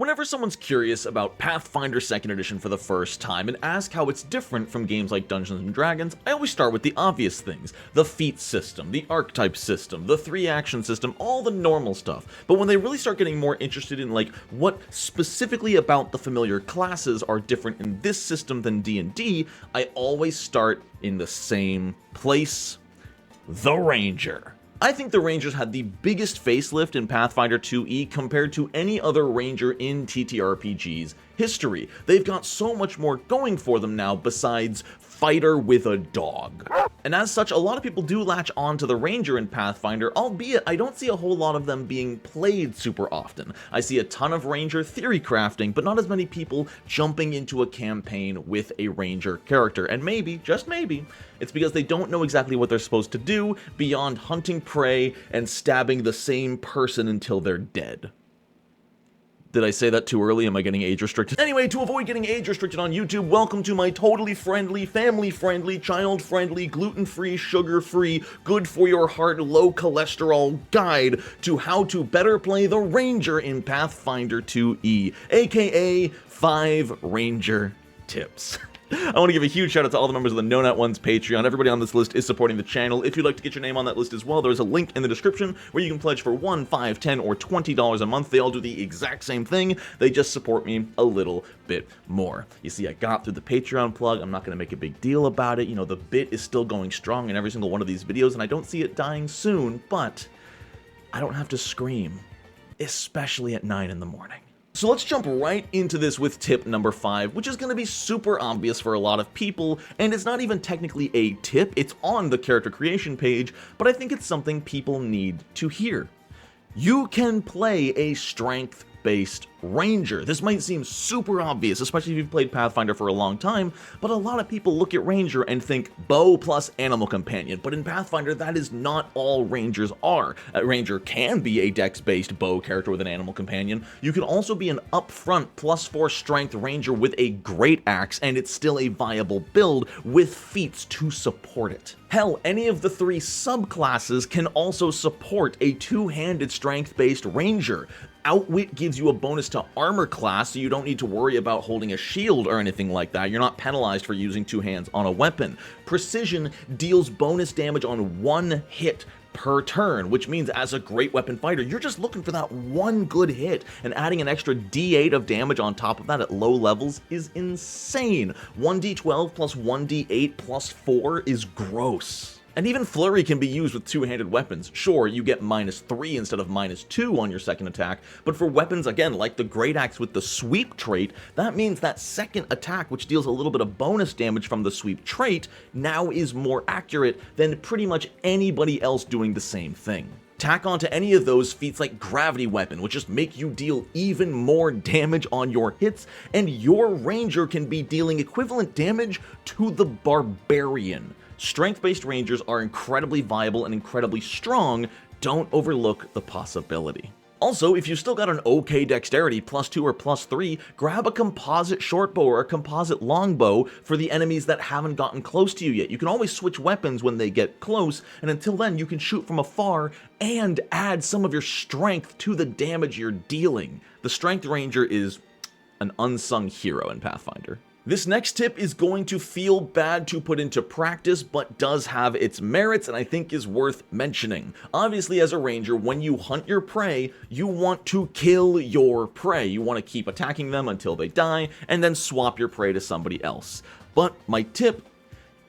Whenever someone's curious about Pathfinder Second Edition for the first time and ask how it's different from games like Dungeons & Dragons, I always start with the obvious things. The feat system, the archetype system, the 3-action system, all the normal stuff. But when they really start getting more interested in what specifically about the familiar classes are different in this system than D&D, I always start in the same place: the Ranger. I think the Rangers had the biggest facelift in Pathfinder 2e compared to any other Ranger in TTRPG's history. They've got so much more going for them now besides fighter with a dog. And as such, a lot of people do latch on to the Ranger in Pathfinder, albeit I don't see a whole lot of them being played super often. I see a ton of Ranger theory crafting, but not as many people jumping into a campaign with a Ranger character. And maybe, just maybe, it's because they don't know exactly what they're supposed to do beyond hunting prey and stabbing the same person until they're dead. Did I say that too early? Am I getting age restricted? Anyway, to avoid getting age restricted on YouTube, welcome to my totally friendly, family-friendly, child-friendly, gluten-free, sugar-free, good-for-your-heart, low-cholesterol guide to how to better play the Ranger in Pathfinder 2e, aka 5 Ranger Tips. I want to give a huge shout out to all the members of the No Nut One's Patreon. Everybody on this list is supporting the channel. If you'd like to get your name on that list as well, there's a link in the description where you can pledge for $1, $5, $10, or $20 a month. They all do the exact same thing. They just support me a little bit more. You see, I got through the Patreon plug. I'm not going to make a big deal about it. You know, the bit is still going strong in every single one of these videos, and I don't see it dying soon, but I don't have to scream, especially at 9 in the morning. So let's jump right into this with tip number 5, which is going to be super obvious for a lot of people, and it's not even technically a tip, it's on the character creation page, but I think it's something people need to hear. You can play a strength-based Ranger. This might seem super obvious, especially if you've played Pathfinder for a long time, but a lot of people look at Ranger and think bow plus animal companion, but in Pathfinder that is not all Rangers are. A Ranger can be a dex-based bow character with an animal companion. You can also be an upfront +4 strength Ranger with a great axe, and it's still a viable build with feats to support it. Hell, any of the 3 subclasses can also support a 2-handed strength-based Ranger. Outwit gives you a bonus to armor class, so you don't need to worry about holding a shield or anything like that. You're not penalized for using 2 hands on a weapon. Precision deals bonus damage on 1 hit per turn, which means as a great weapon fighter, you're just looking for that one good hit, and adding an extra d8 of damage on top of that at low levels is insane. 1d12 plus 1d8 plus 4 is gross. And even Flurry can be used with 2-handed weapons. Sure, you get -3 instead of -2 on your second attack, but for weapons, again, like the Great Axe with the Sweep trait, that means that second attack, which deals a little bit of bonus damage from the Sweep trait, now is more accurate than pretty much anybody else doing the same thing. Tack onto any of those feats like Gravity Weapon, which just make you deal even more damage on your hits, and your Ranger can be dealing equivalent damage to the Barbarian. Strength-based Rangers are incredibly viable and incredibly strong. Don't overlook the possibility. Also, if you've still got an okay dexterity, +2 or +3, grab a composite shortbow or a composite longbow for the enemies that haven't gotten close to you yet. You can always switch weapons when they get close, and until then you can shoot from afar and add some of your strength to the damage you're dealing. The Strength Ranger is an unsung hero in Pathfinder. This next tip is going to feel bad to put into practice, but does have its merits and I think is worth mentioning. Obviously, as a Ranger, when you hunt your prey, you want to kill your prey. You want to keep attacking them until they die, and then swap your prey to somebody else. But my tip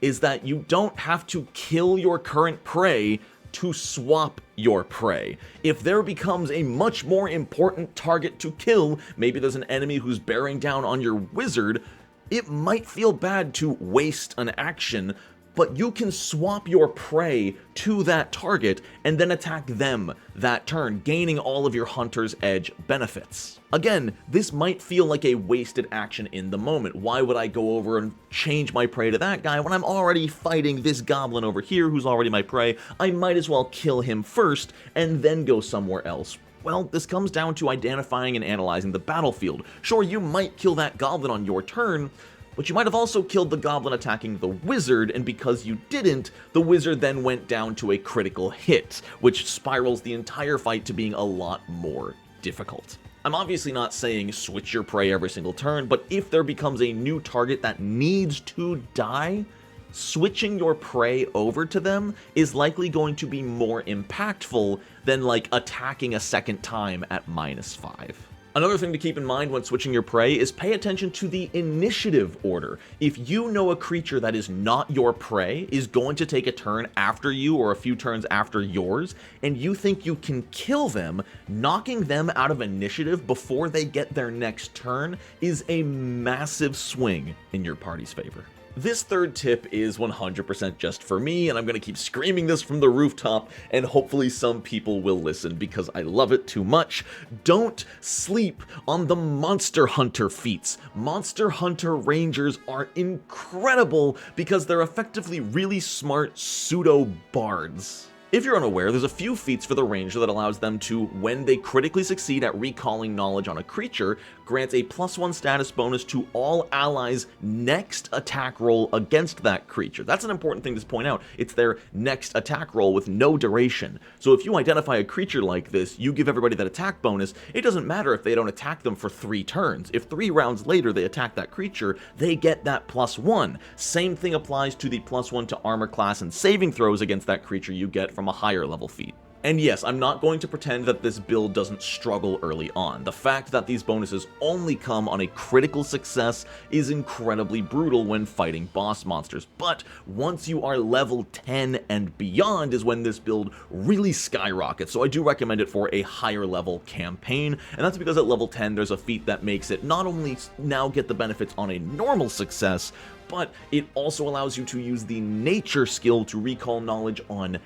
is that you don't have to kill your current prey to swap your prey. If there becomes a much more important target to kill, maybe there's an enemy who's bearing down on your wizard, it might feel bad to waste an action, but you can swap your prey to that target and then attack them that turn, gaining all of your Hunter's Edge benefits. Again, this might feel like a wasted action in the moment. Why would I go over and change my prey to that guy when I'm already fighting this goblin over here who's already my prey? I might as well kill him first and then go somewhere else. Well, this comes down to identifying and analyzing the battlefield. Sure, you might kill that goblin on your turn, but you might have also killed the goblin attacking the wizard, and because you didn't, the wizard then went down to a critical hit, which spirals the entire fight to being a lot more difficult. I'm obviously not saying switch your prey every single turn, but if there becomes a new target that needs to die, switching your prey over to them is likely going to be more impactful than like attacking a second time at -5. Another thing to keep in mind when switching your prey is pay attention to the initiative order. If you know a creature that is not your prey is going to take a turn after you or a few turns after yours, and you think you can kill them, knocking them out of initiative before they get their next turn is a massive swing in your party's favor. This third tip is 100% just for me, and I'm going to keep screaming this from the rooftop, and hopefully some people will listen because I love it too much. Don't sleep on the Monster Hunter feats. Monster Hunter Rangers are incredible because they're effectively really smart pseudo-bards. If you're unaware, there's a few feats for the ranger that allows them to, when they critically succeed at recalling knowledge on a creature, grants a +1 status bonus to all allies' next attack roll against that creature. That's an important thing to point out. It's their next attack roll with no duration. So if you identify a creature like this, you give everybody that attack bonus. It doesn't matter if they don't attack them for 3 turns. If 3 rounds later they attack that creature, they get that +1. Same thing applies to the +1 to armor class and saving throws against that creature you get from a higher level feat. And yes, I'm not going to pretend that this build doesn't struggle early on. The fact that these bonuses only come on a critical success is incredibly brutal when fighting boss monsters, but once you are level 10 and beyond is when this build really skyrockets, so I do recommend it for a higher level campaign, and that's because at level 10 there's a feat that makes it not only now get the benefits on a normal success, but it also allows you to use the nature skill to recall knowledge on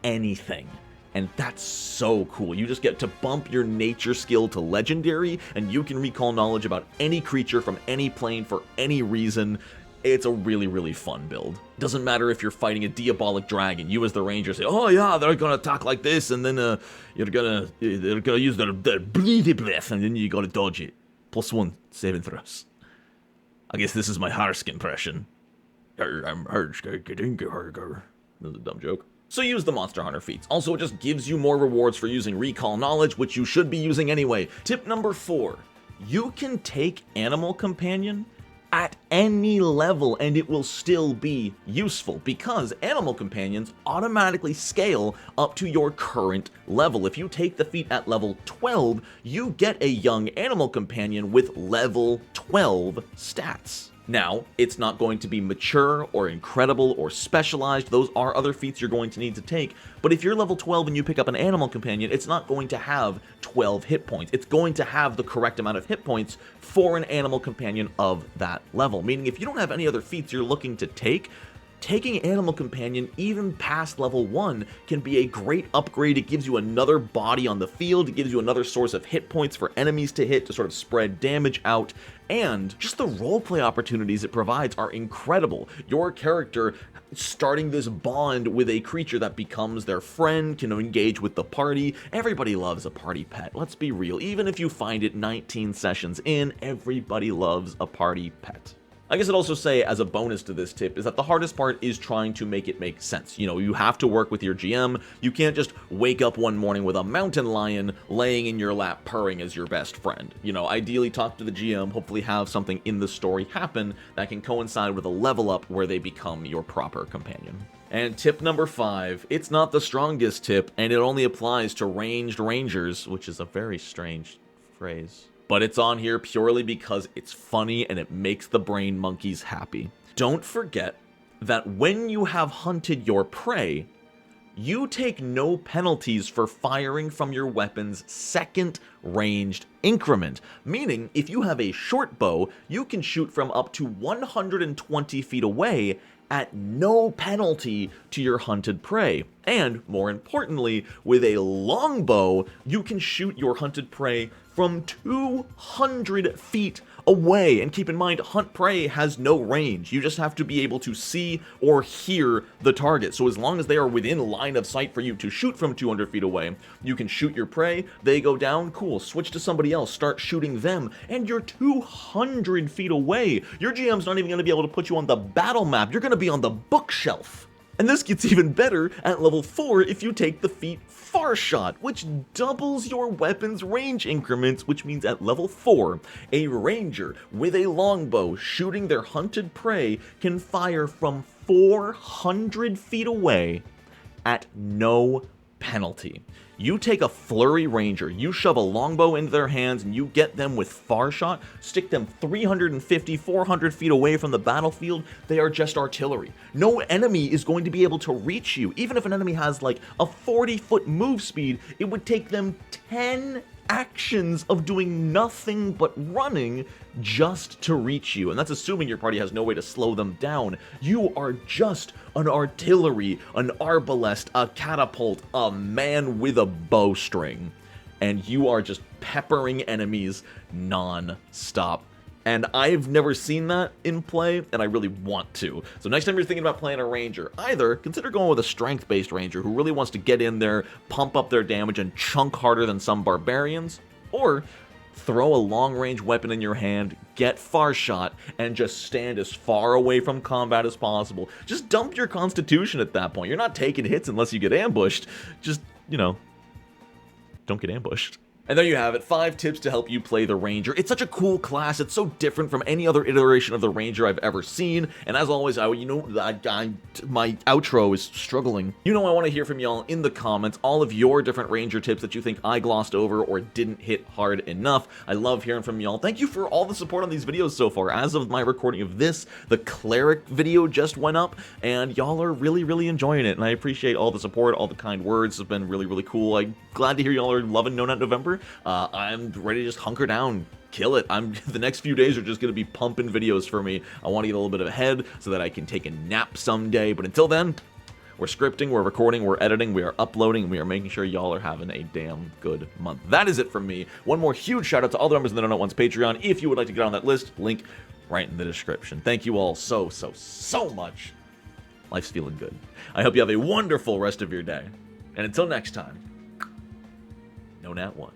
anything. And that's so cool. You just get to bump your nature skill to legendary, and you can recall knowledge about any creature from any plane for any reason. It's a really, really fun build. Doesn't matter if you're fighting a diabolic dragon. You as the ranger say, oh yeah, they're gonna attack like this, and then they're gonna use their breathy breath, and then you gotta dodge it. +1 saving throws. I guess this is my Harsk impression. I'm Harsk. That's a dumb joke. So use the Monster Hunter feats. Also, it just gives you more rewards for using recall knowledge, which you should be using anyway. Tip number 4. You can take Animal Companion at any level and it will still be useful because Animal Companions automatically scale up to your current level. If you take the feat at level 12, you get a young Animal Companion with level 12 stats. Now, it's not going to be mature or incredible or specialized. Those are other feats you're going to need to take. But if you're level 12 and you pick up an Animal Companion, it's not going to have 12 hit points. It's going to have the correct amount of hit points for an Animal Companion of that level. Meaning if you don't have any other feats you're looking to take, taking Animal Companion even past level 1 can be a great upgrade. It gives you another body on the field. It gives you another source of hit points for enemies to hit to sort of spread damage out. And just the roleplay opportunities it provides are incredible. Your character starting this bond with a creature that becomes their friend, can engage with the party. Everybody loves a party pet. Let's be real. Even if you find it 19 sessions in, everybody loves a party pet. I guess I'd also say, as a bonus to this tip, is that the hardest part is trying to make it make sense. You know, you have to work with your GM. You can't just wake up one morning with a mountain lion laying in your lap purring as your best friend. You know, ideally talk to the GM, hopefully have something in the story happen that can coincide with a level up where they become your proper companion. And tip number 5, it's not the strongest tip, and it only applies to ranged rangers, which is a very strange phrase. But it's on here purely because it's funny and it makes the brain monkeys happy. Don't forget that when you have hunted your prey, you take no penalties for firing from your weapon's second ranged increment. Meaning, if you have a short bow, you can shoot from up to 120 feet away at no penalty to your hunted prey. And, more importantly, with a long bow, you can shoot your hunted prey from 200 feet away. And keep in mind, hunt prey has no range. You just have to be able to see or hear the target. So as long as they are within line of sight for you to shoot from 200 feet away, you can shoot your prey, they go down, cool, switch to somebody else, start shooting them, and you're 200 feet away. Your GM's not even going to be able to put you on the battle map. You're going to be on the bookshelf. And this gets even better at level 4 if you take the feat Far Shot, which doubles your weapon's range increments, which means at level 4, a ranger with a longbow shooting their hunted prey can fire from 400 feet away at no penalty. You take a flurry ranger, you shove a longbow into their hands, and you get them with Far Shot, stick them 350, 400 feet away from the battlefield, they are just artillery. No enemy is going to be able to reach you. Even if an enemy has like a 40-foot move speed, it would take them 10 actions of doing nothing but running just to reach you, and that's assuming your party has no way to slow them down. You are just an artillery, an arbalest, a catapult, a man with a bowstring, and you are just peppering enemies non-stop. And I've never seen that in play, and I really want to. So next time you're thinking about playing a ranger, either consider going with a strength-based ranger who really wants to get in there, pump up their damage, and chunk harder than some barbarians, or throw a long-range weapon in your hand, get Far Shot, and just stand as far away from combat as possible. Just dump your constitution at that point. You're not taking hits unless you get ambushed. Just, you know, don't get ambushed. And there you have it, 5 tips to help you play the Ranger. It's such a cool class, it's so different from any other iteration of the Ranger I've ever seen, and as always, my outro is struggling. I want to hear from y'all in the comments, all of your different Ranger tips that you think I glossed over or didn't hit hard enough. I love hearing from y'all. Thank you for all the support on these videos so far. As of my recording of this, the Cleric video just went up, and y'all are really, really enjoying it, and I appreciate all the support, all the kind words. It's been really, really cool. I'm glad to hear y'all are loving No Nut November. I'm ready to just hunker down, kill it. The next few days are just going to be pumping videos for me. I want to get a little bit ahead so that I can take a nap someday, but until then, we're scripting, we're recording, we're editing, we are uploading, and we are making sure y'all are having a damn good month. That is it from me. One more huge shout out to all the members of the No Nut One's Patreon. If you would like to get on that list, link right in the description. Thank you all so much. Life's feeling good. I hope you have a wonderful rest of your day. And until next time, No Nat Ones.